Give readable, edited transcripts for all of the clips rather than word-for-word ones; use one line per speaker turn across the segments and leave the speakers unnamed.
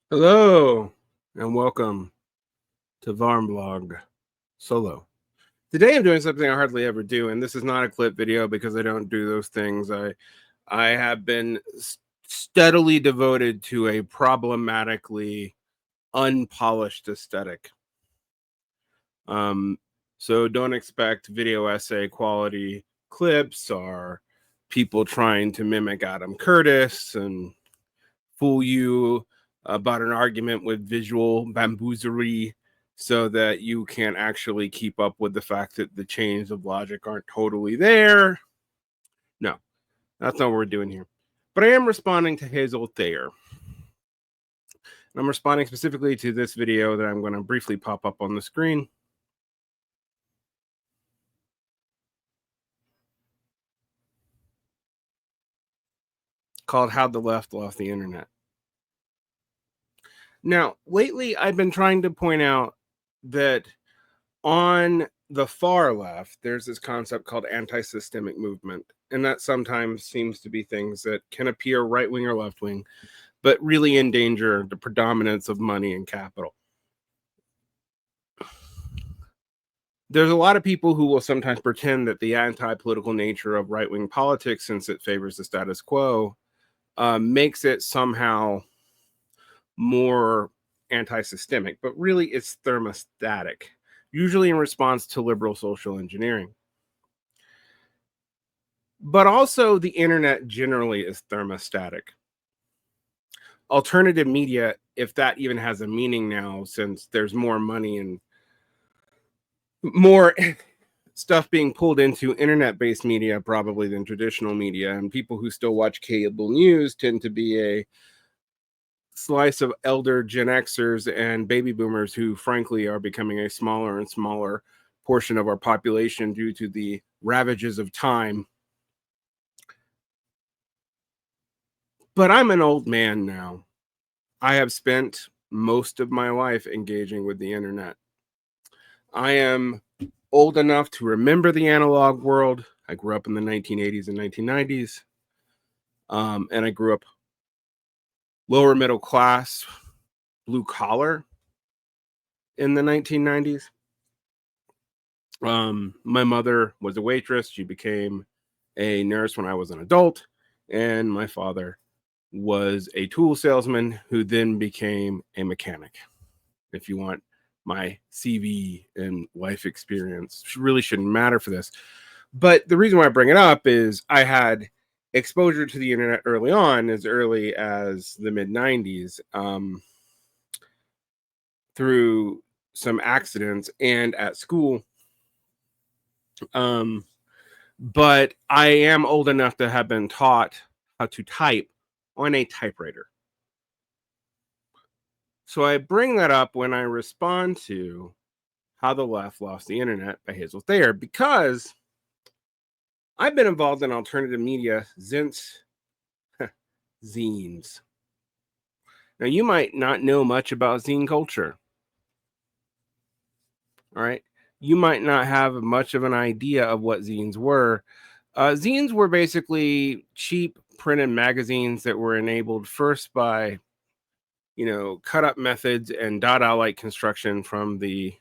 Hello and welcome to Varn blog solo. Today I'm doing something I hardly ever do, and this is not a clip video because I don't do those things. I have been steadily devoted to a problematically unpolished aesthetic. Um, so don't expect video essay quality clips or people trying to mimic Adam Curtis and fool you about an argument with visual bamboozlery so that you can't actually keep up with the fact that the chains of logic aren't totally there. No, that's not what we're doing here. But I am responding to Hazel Thayer. And I'm responding specifically to this video that I'm going to briefly pop up on the screen. Called How the Left Lost the Internet. Now, lately, I've been trying to point out that on the far left, there's this concept called anti-systemic movement, and that sometimes seems to be things that can appear right wing or left wing, but really endanger the predominance of money and capital. There's a lot of people who will sometimes pretend that the anti-political nature of right-wing politics, since it favors the status quo, makes it somehow more anti-systemic, but really it's thermostatic, usually in response to liberal social engineering. But also the internet generally is thermostatic. Alternative media, if that even has a meaning now, since there's more money and more stuff being pulled into internet-based media probably than traditional media, and people who still watch cable news tend to be a slice of elder Gen Xers and baby boomers who frankly are becoming a smaller and smaller portion of our population due to the ravages of time. But I'm an old man now. I have spent most of my life engaging with the internet. I am old enough to remember the analog world. I grew up in the 1980s and 1990s. And I grew up lower middle class, blue collar in the 1990s. My mother was a waitress. She became a nurse when I was an adult. And my father was a tool salesman who then became a mechanic. If you want my CV and life experience, really shouldn't matter for this. But the reason why I bring it up is I had exposure to the internet early on, as early as the mid 90s, through some accidents and at school. But I am old enough to have been taught how to type on a typewriter. So I bring that up when I respond to How the Left Lost the Internet by Hazel Thayer, because I've been involved in alternative media since zines. Now, you might not know much about zine culture. All right. You might not have much of an idea of what zines were. Zines were basically cheap printed magazines that were enabled first by, cut up methods and Dada like construction from the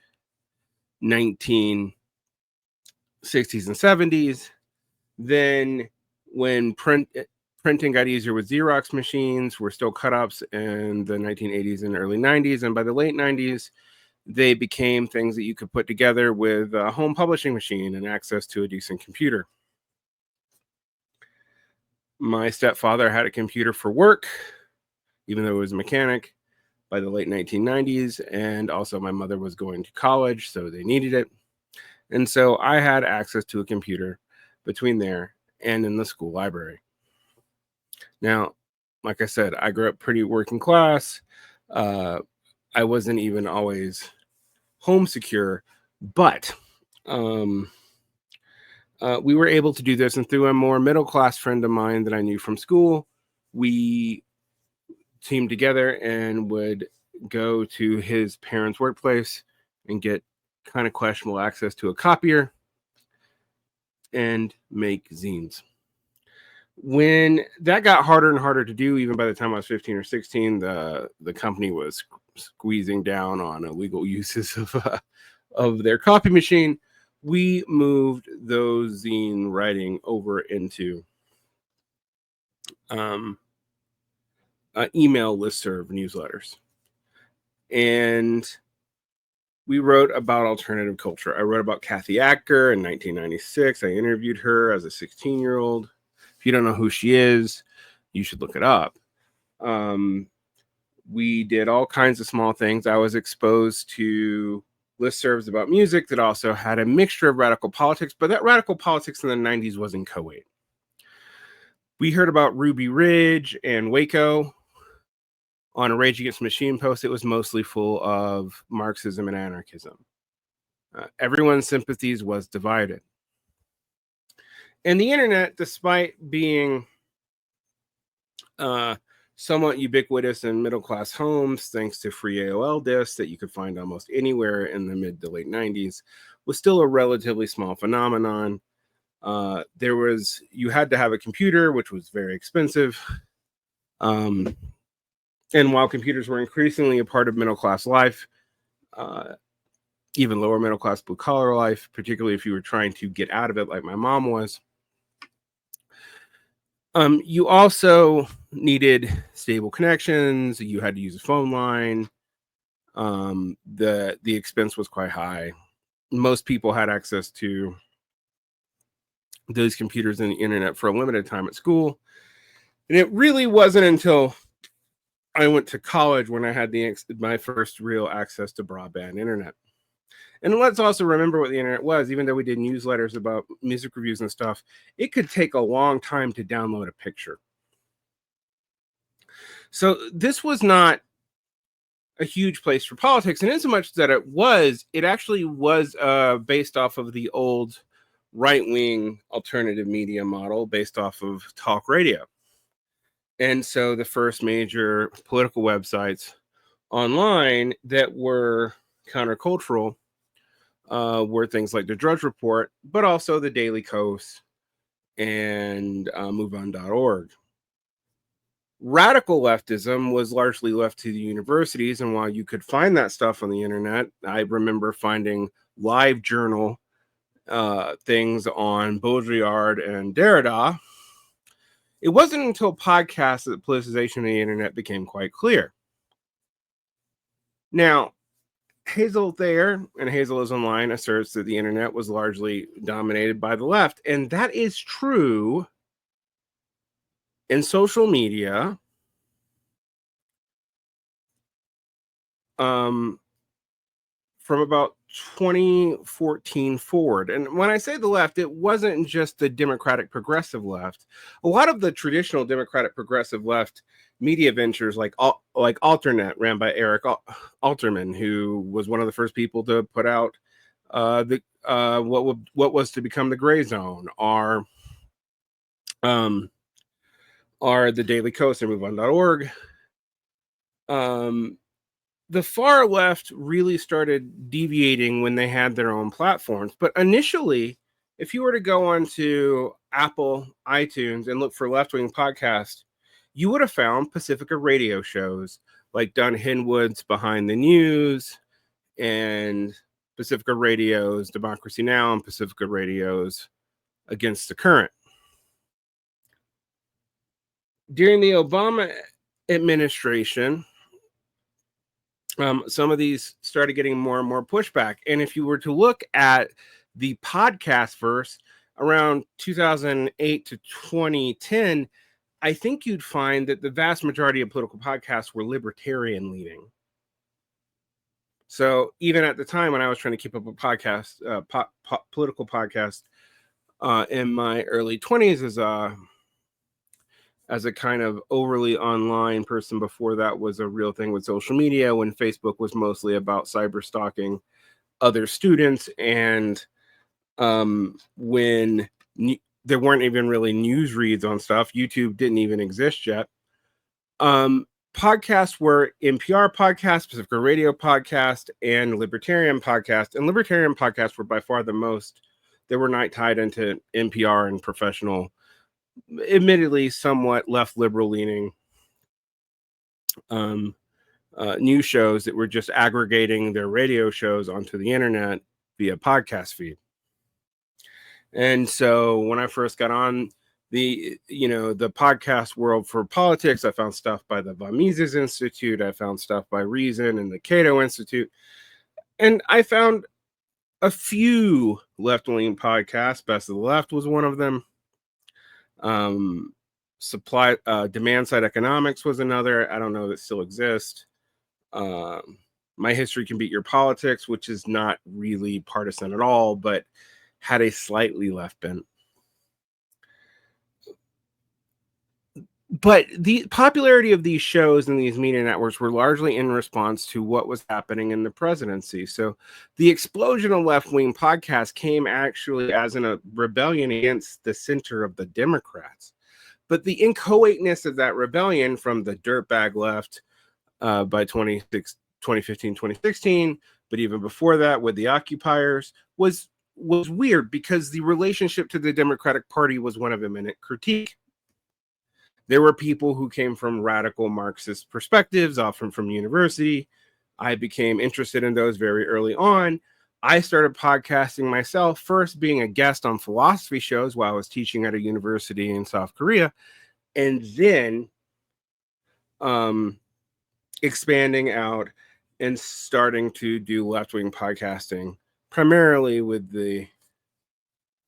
1960s and 70s. Then, when printing got easier with Xerox machines, were still cut ups in the 1980s and early 90s. And by the late 90s, they became things that you could put together with a home publishing machine and access to a decent computer. My stepfather had a computer for work, even though he was a mechanic, by the late 1990s. And also, my mother was going to college, so they needed it. And so I had access to a computer between there and in the school library. Now, like I said, I grew up pretty working class. I wasn't even always home secure, but we were able to do this. And through a more middle class friend of mine that I knew from school, we teamed together and would go to his parents' workplace and get kind of questionable access to a copier and make zines. When that got harder and harder to do, even by the time I was 15 or 16, the company was squeezing down on illegal uses of their copy machine. We moved those zine writing over into email listserv newsletters. And we wrote about alternative culture. I wrote about Kathy Acker in 1996. I interviewed her as a 16-year-old. If you don't know who she is, you should look it up. We did all kinds of small things. I was exposed to listservs about music that also had a mixture of radical politics, but that radical politics in the 90s wasn't co-ed. We heard about Ruby Ridge and Waco on a Rage Against the Machine post. It was mostly full of Marxism and anarchism. Everyone's sympathies was divided. And the internet, despite being somewhat ubiquitous in middle-class homes, thanks to free AOL disks that you could find almost anywhere in the mid to late 90s, was still a relatively small phenomenon. You had to have a computer, which was very expensive. And while computers were increasingly a part of middle-class life, even lower middle-class blue-collar life, particularly if you were trying to get out of it like my mom was, you also needed stable connections. You had to use a phone line. The expense was quite high. Most people had access to those computers and the internet for a limited time at school. And it really wasn't until I went to college when I had my first real access to broadband internet. And let's also remember what the internet was. Even though we did newsletters about music reviews and stuff, it could take a long time to download a picture. So this was not a huge place for politics. And in so much that it actually was based off of the old right-wing alternative media model based off of talk radio. And so the first major political websites online that were countercultural were things like the Drudge Report, but also the Daily Kos and MoveOn.org. Radical leftism was largely left to the universities, and while you could find that stuff on the internet, I remember finding live journal things on Baudrillard and Derrida. It wasn't until podcasts that the politicization of the internet became quite clear. Now, Hazel Thayer, and Hazel is Online, asserts that the internet was largely dominated by the left, and that is true in social media. From about 2014 forward. And when I say the left, it wasn't just the Democratic progressive left. A lot of the traditional Democratic progressive left media ventures like Alternet, ran by Eric Alterman, who was one of the first people to put out what was to become the Gray Zone, are the Daily Kos and MoveOn.org. The far left really started deviating when they had their own platforms. But initially, if you were to go onto Apple iTunes and look for left-wing podcasts, you would have found Pacifica radio shows like Don Henwood's Behind the News and Pacifica Radio's Democracy Now! And Pacifica Radio's Against the Current. During the Obama administration, some of these started getting more and more pushback. And if you were to look at the podcast verse around 2008 to 2010, I think you'd find that the vast majority of political podcasts were libertarian leaning. So even at the time when I was trying to keep up a podcast, political podcast in my early 20s as a kind of overly online person, before that was a real thing with social media, when Facebook was mostly about cyber stalking other students, and when there weren't even really news reads on stuff. YouTube didn't even exist yet. Podcasts were NPR podcast, Pacifica Radio podcast, and Libertarian podcast. And Libertarian podcasts were by far the most that were not tied into NPR and professional admittedly somewhat left liberal leaning um, news shows that were just aggregating their radio shows onto the internet via podcast feed. And so when I first got on the podcast world for politics, I found stuff by the Von Mises Institute, I found stuff by Reason and the Cato Institute, and I found a few left-wing podcasts. Best of the Left was one of them. Supply Demand Side Economics was another. I don't know if it still exists. My History Can Beat Your Politics, which is not really partisan at all, but had a slightly left bent. But the popularity of these shows and these media networks were largely in response to what was happening in the presidency. So the explosion of left-wing podcasts came actually as a rebellion against the center of the Democrats. But the inchoateness of that rebellion from the dirtbag left by 2015, 2016, but even before that with the occupiers was weird because the relationship to the Democratic Party was one of imminent critique. There were people who came from radical Marxist perspectives, often from university. I became interested in those very early on. I started podcasting myself, first being a guest on philosophy shows while I was teaching at a university in South Korea, and then expanding out and starting to do left-wing podcasting, primarily with the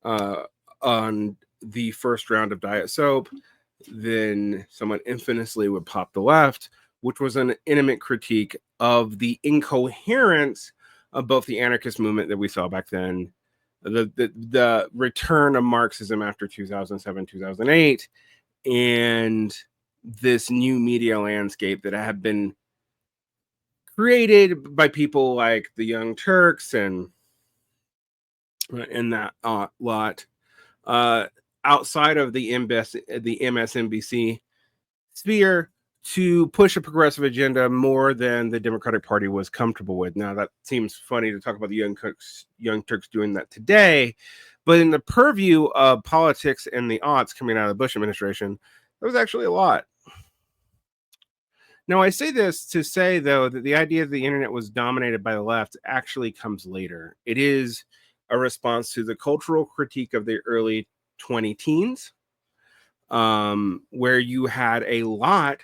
on the first round of Diet Soap, then somewhat infamously with Pop the Left, which was an intimate critique of the incoherence of both the anarchist movement that we saw back then, the return of Marxism after 2007, 2008, and this new media landscape that had been created by people like the Young Turks and that lot. Outside of the MSNBC sphere to push a progressive agenda more than the Democratic Party was comfortable with. Now, that seems funny to talk about the Young Turks doing that today, but in the purview of politics and the aughts coming out of the Bush administration, there was actually a lot. Now, I say this to say, though, that the idea that the internet was dominated by the left actually comes later. It is a response to the cultural critique of the early 20 teens, where you had a lot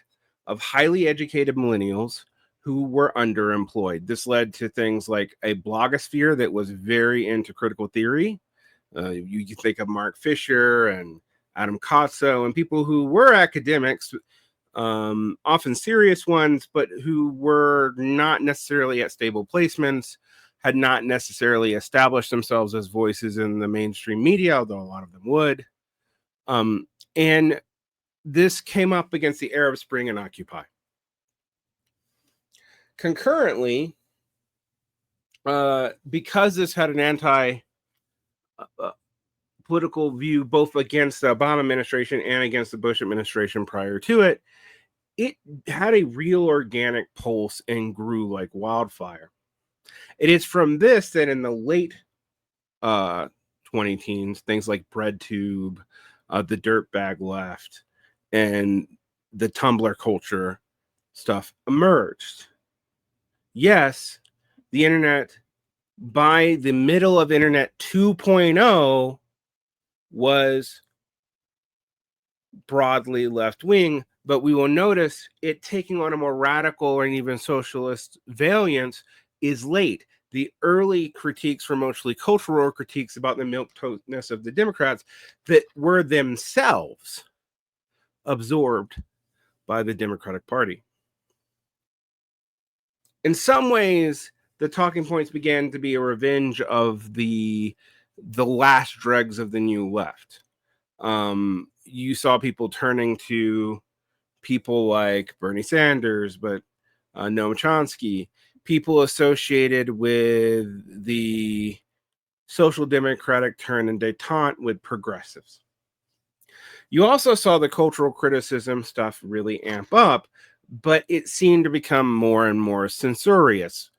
of highly educated millennials who were underemployed. This led to things like a blogosphere that was very into critical theory. You can think of Mark Fisher and Adam Kotso and people who were academics, often serious ones, but who were not necessarily at stable placements, had not necessarily established themselves as voices in the mainstream media, although a lot of them would. And this came up against the Arab Spring and Occupy. Concurrently, because this had an anti-political view both against the Obama administration and against the Bush administration prior to it, it had a real organic pulse and grew like wildfire. It is from this that in the late 20 teens, things like BreadTube, the Dirtbag Left, and the Tumblr culture stuff emerged. Yes, the internet, by the middle of Internet 2.0, was broadly left-wing, but we will notice it taking on a more radical or even socialist variance is late. The early critiques were mostly cultural critiques about the milquetoastness of the Democrats that were themselves absorbed by the Democratic Party. In some ways, the talking points began to be a revenge of the last dregs of the new left. You saw people turning to people like Bernie Sanders, but Noam Chomsky, people associated with the social democratic turn and detente with progressives. You also saw the cultural criticism stuff really amp up, but it seemed to become more and more censorious.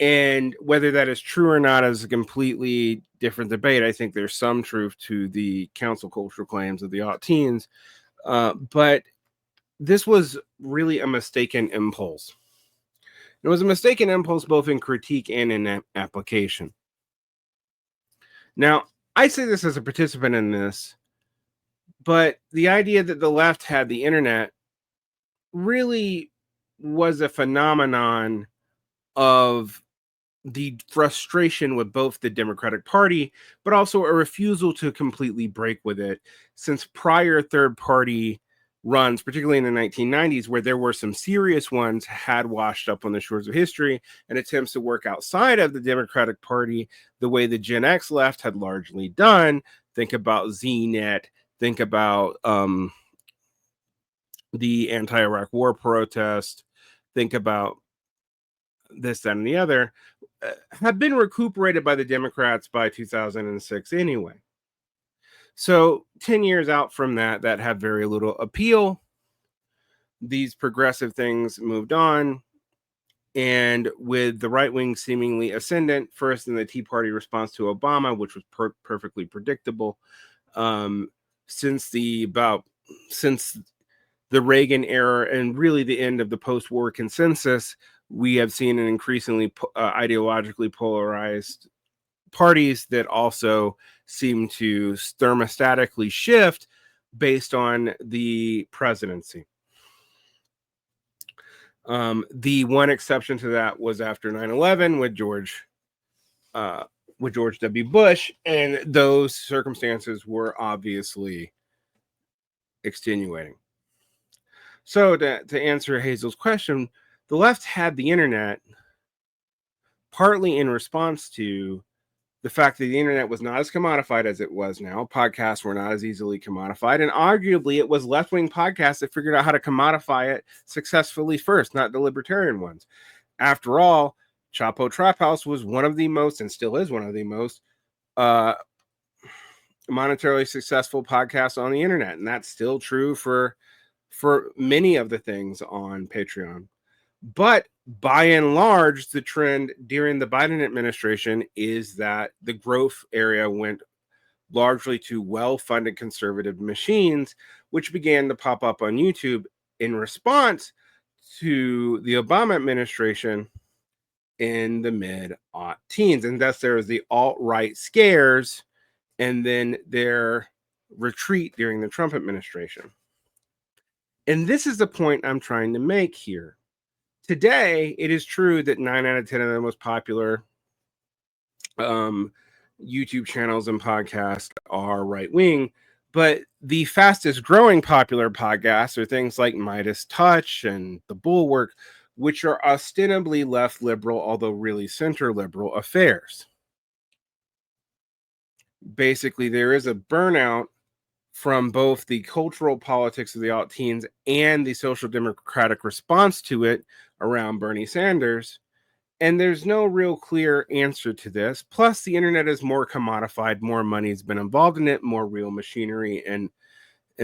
And whether that is true or not is a completely different debate. I think there's some truth to the council culture claims of the aught teens, but this was really a mistaken impulse. It was a mistaken impulse both in critique and in application. Now, I say this as a participant in this, but the idea that the left had the internet really was a phenomenon of the frustration with both the Democratic Party, but also a refusal to completely break with it, since prior third party runs, particularly in the 1990s, where there were some serious ones, had washed up on the shores of history, and attempts to work outside of the Democratic Party the way the Gen X left had largely done. Think about ZNet, think about the anti-Iraq war protest, think about this, that, and the other, have been recuperated by the Democrats by 2006 anyway. So 10 years out from that, that had very little appeal. These progressive things moved on. And with the right wing seemingly ascendant, first in the Tea Party response to Obama, which was perfectly predictable, um, since the Reagan era and really the end of the post-war consensus, we have seen an increasingly ideologically polarized parties that also seem to thermostatically shift based on the presidency. The one exception to that was after 9/11 with George W. Bush, and those circumstances were obviously extenuating. So to answer Hazel's question, the left had the internet partly in response to the fact that the internet was not as commodified as it was now. Podcasts were not as easily commodified. And arguably, it was left-wing podcasts that figured out how to commodify it successfully first, not the libertarian ones. After all, Chapo Trap House was one of the most, and still is one of the most, monetarily successful podcasts on the internet. And that's still true for many of the things on Patreon. But by and large, the trend during the Biden administration is that the growth area went largely to well-funded conservative machines, which began to pop up on YouTube in response to the Obama administration in the mid-teens. And thus there was the alt-right scares and then their retreat during the Trump administration. And this is the point I'm trying to make here. Today, it is true that 9 out of 10 of the most popular YouTube channels and podcasts are right wing, but the fastest growing popular podcasts are things like Midas Touch and The Bulwark, which are ostensibly left liberal, although really center liberal affairs. Basically, there is a burnout from both the cultural politics of the alt teens and the social democratic response to it around Bernie Sanders. And there's no real clear answer to this. Plus, the internet is more commodified, more money's been involved in it, more real machinery and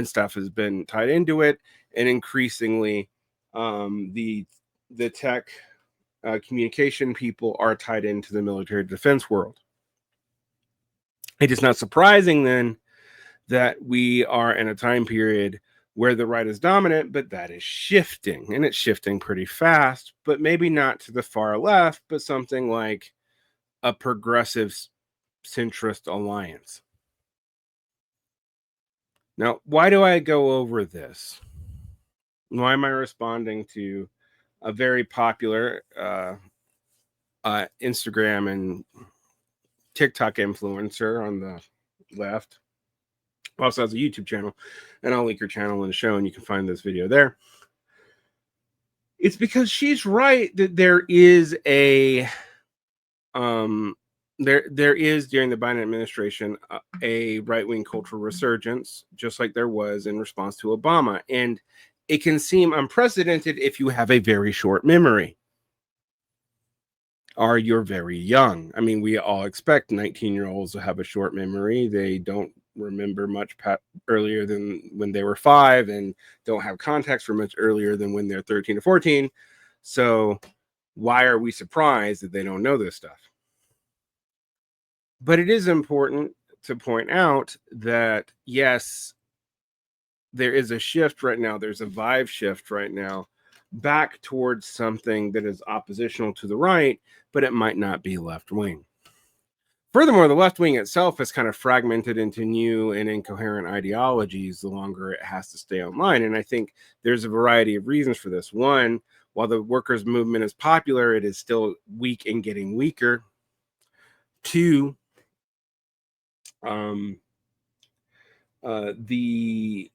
stuff has been tied into it. And increasingly, the tech communication people are tied into the military defense world. It is not surprising then that we are in a time period where the right is dominant, but that is shifting, and it's shifting pretty fast, but maybe not to the far left, but something like a progressive centrist alliance. Now, why do I go over this? Why am I responding to a very popular Instagram and TikTok influencer on the left? Also has a YouTube channel, and I'll link her channel in the show, and you can find this video there. It's because she's right that there is a there is during the Biden administration a right-wing cultural resurgence, just like there was in response to Obama, and it can seem unprecedented if you have a very short memory or you're very young. I mean, we all expect 19-year-olds to have a short memory. They don't remember much earlier than when they were 5 and don't have context for much earlier than when they're 13 or 14. So Why are we surprised that they don't know this stuff? But it is important to point out that, yes, there is a shift right now. There's a vibe shift right now back towards something that is oppositional to the right, but it might not be left wing. Furthermore, the left wing itself is kind of fragmented into new and incoherent ideologies the longer it has to stay online. And I think there's a variety of reasons for this. One, while the workers' movement is popular, it is still weak and getting weaker. Two, um, the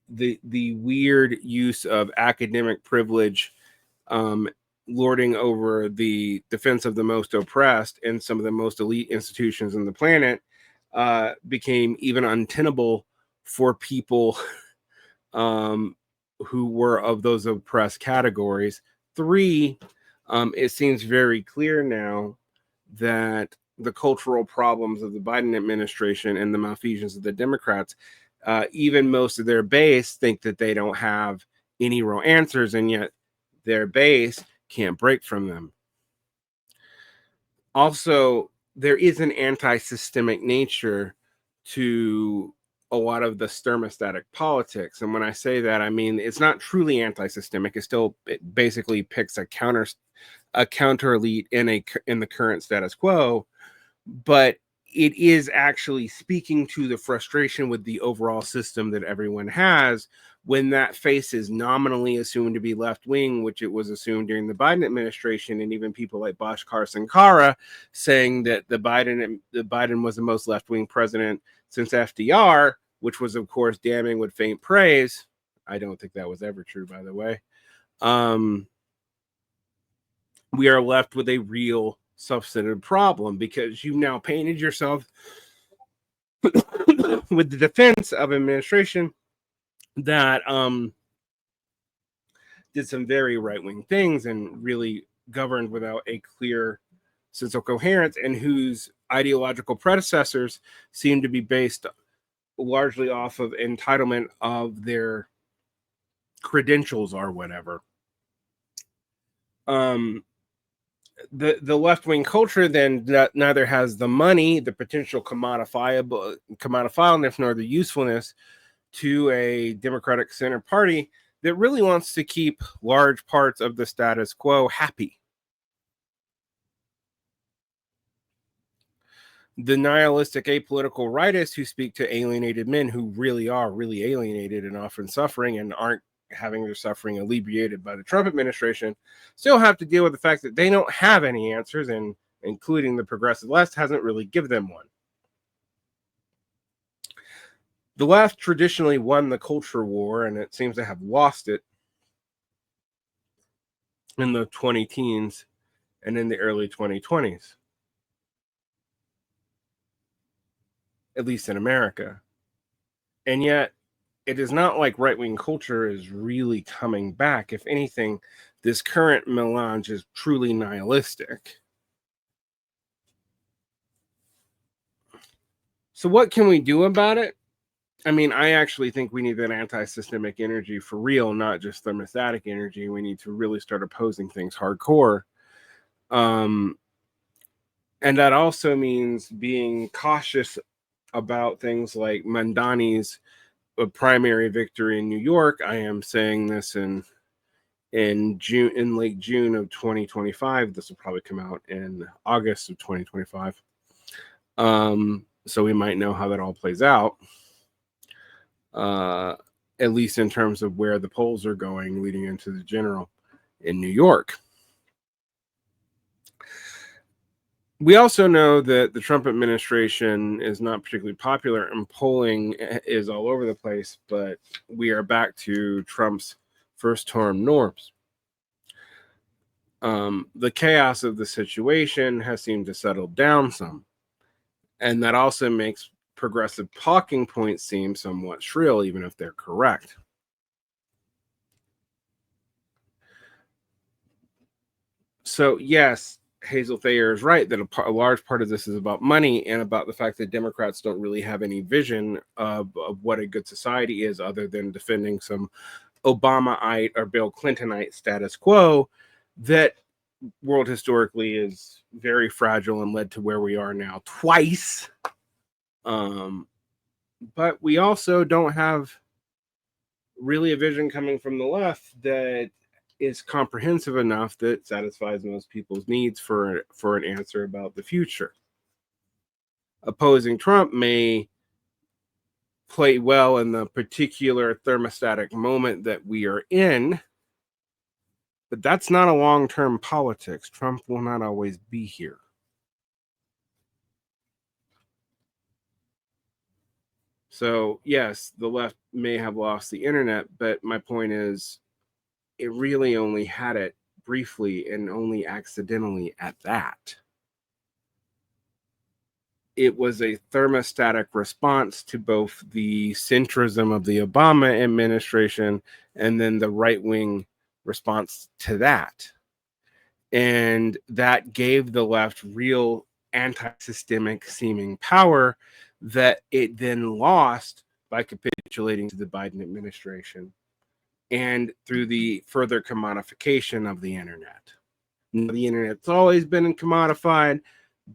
weird use of academic privilege, um, lording over the defense of the most oppressed and some of the most elite institutions on the planet, became even untenable for people um, who were of those oppressed categories. Three, it seems very clear now that the cultural problems of the Biden administration and the malfeasance of the Democrats, even most of their base think that they don't have any real answers, and yet their base can't break from them. Also, there is an anti-systemic nature to a lot of the thermostatic politics. And when I say that, I mean it's not truly anti-systemic. It basically picks a counter elite in the current status quo, but it is actually speaking to the frustration with the overall system that everyone has when that face is nominally assumed to be left wing, which it was assumed during the Biden administration, and even people like Bhaskar Sankara saying that the Biden was the most left wing president since FDR, which was of course damning with faint praise. I don't think that was ever true, by the way. We are left with a real substantive problem because you've now painted yourself with the defense of administration that did some very right-wing things and really governed without a clear sense of coherence, and whose ideological predecessors seem to be based largely off of entitlement of their credentials or whatever. The left-wing culture then neither has the money, the potential commodifiableness, nor the usefulness to a Democratic center party that really wants to keep large parts of the status quo happy. The nihilistic apolitical rightists who speak to alienated men who really are really alienated and often suffering and aren't having their suffering alleviated by the Trump administration still have to deal with the fact that they don't have any answers, and including the progressive left hasn't really given them one. The left traditionally won the culture war, and it seems to have lost it in the 20 teens and in the early 2020s, at least in America. And yet, it is not like right-wing culture is really coming back. If anything, this current melange is truly nihilistic. So what can we do about it? I mean, I actually think we need that anti-systemic energy for real, not just thermostatic energy. We need to really start opposing things hardcore. And that also means being cautious about things like Mandani's primary victory in New York. I am saying this in late June of 2025. This will probably come out in August of 2025. So we might know how that all plays out. At least in terms of where the polls are going leading into the general in New York. We also know that the Trump administration is not particularly popular, and polling is all over the place, but we are back to Trump's first term norms. The chaos of the situation has seemed to settle down some, and that also makes progressive talking points seem somewhat shrill, even if they're correct. So, yes, Hazel Thayer is right that a large part of this is about money and about the fact that Democrats don't really have any vision of what a good society is other than defending some Obamaite or Bill Clintonite status quo that world historically is very fragile and led to where we are now twice. But we also don't have really a vision coming from the left that is comprehensive enough that satisfies most people's needs for an answer about the future. Opposing Trump may play well in the particular thermostatic moment that we are in, but that's not a long-term politics. Trump will not always be here. So, yes, the left may have lost the internet, but my point is it really only had it briefly and only accidentally at that. It was a thermostatic response to both the centrism of the Obama administration and then the right-wing response to that. And that gave the left real anti-systemic seeming power that it then lost by capitulating to the Biden administration and through the further commodification of the internet. Now, the internet's always been commodified,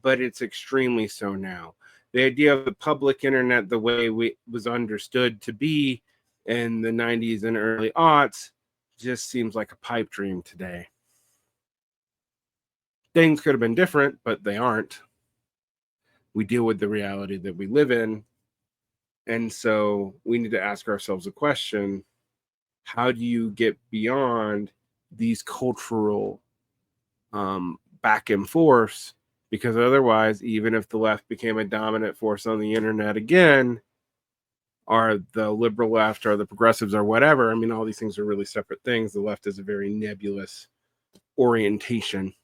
but it's extremely so now. The idea of the public internet, the way it was understood to be in the 90s and early aughts, just seems like a pipe dream today. Things could have been different, but they aren't. We deal with the reality that we live in. And so we need to ask ourselves a question: how do you get beyond these cultural back and forth? Because otherwise, even if the left became a dominant force on the internet again, or the liberal left or the progressives or whatever, I mean, all these things are really separate things. The left is a very nebulous orientation.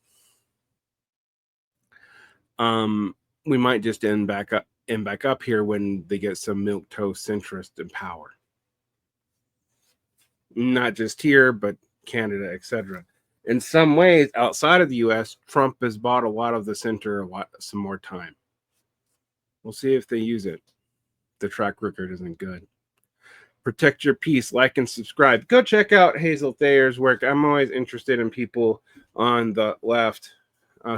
We might just end back up here when they get some milquetoast centrist in power. Not just here, but Canada, etc. In some ways, outside of the U.S., Trump has bought a lot of the center some more time. We'll see if they use it. The track record isn't good. Protect your peace. Like and subscribe. Go check out Hazel Thayer's work. I'm always interested in people on the left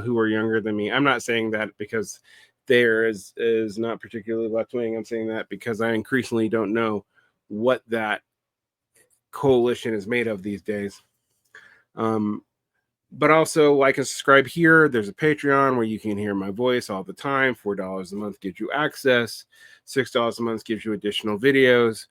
who are younger than me. I'm not saying that because Thayer is not particularly left-wing. I'm saying that because I increasingly don't know what that coalition is made of these days. But also like and subscribe here. There's a Patreon where you can hear my voice all the time. $4 a month gives you access. $6 a month gives you additional videos.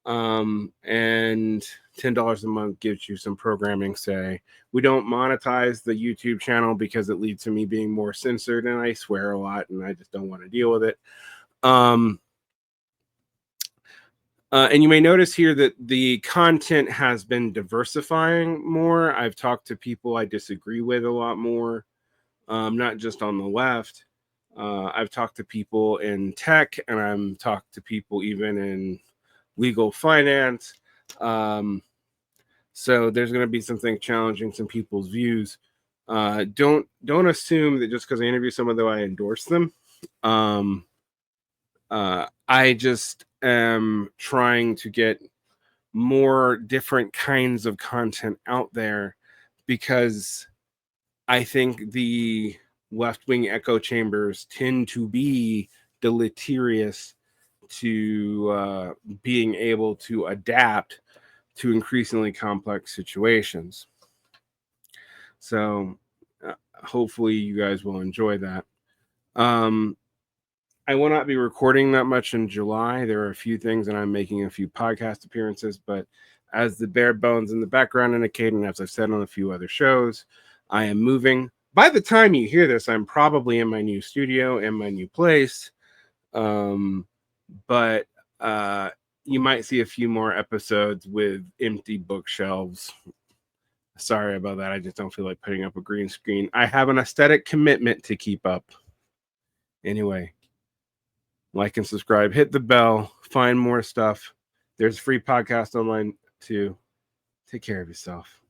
And $10 a month gives you some programming say. We don't monetize the YouTube channel because it leads to me being more censored and I swear a lot and I just don't want to deal with it. And you may notice here that the content has been diversifying more. I've talked to people I disagree with a lot more, not just on the left. I've talked to people in tech and I've talked to people even in legal finance. So there's going to be something challenging some people's views. Don't assume that just because I interview someone though I endorse them. I just am trying to get more different kinds of content out there because I think the left-wing echo chambers tend to be deleterious to being able to adapt to increasingly complex situations. So hopefully you guys will enjoy that. I will not be recording that much in July. There are a few things, and I'm making a few podcast appearances, but as the bare bones in the background indicate, and as I've said on a few other shows, I am moving. By the time you hear this, I'm probably in my new studio in my new place. But you might see a few more episodes with empty bookshelves. Sorry about that. I just don't feel like putting up a green screen. I have an aesthetic commitment to keep up. Anyway, like and subscribe, hit the bell, find more stuff. There's a free podcast online too. Take care of yourself.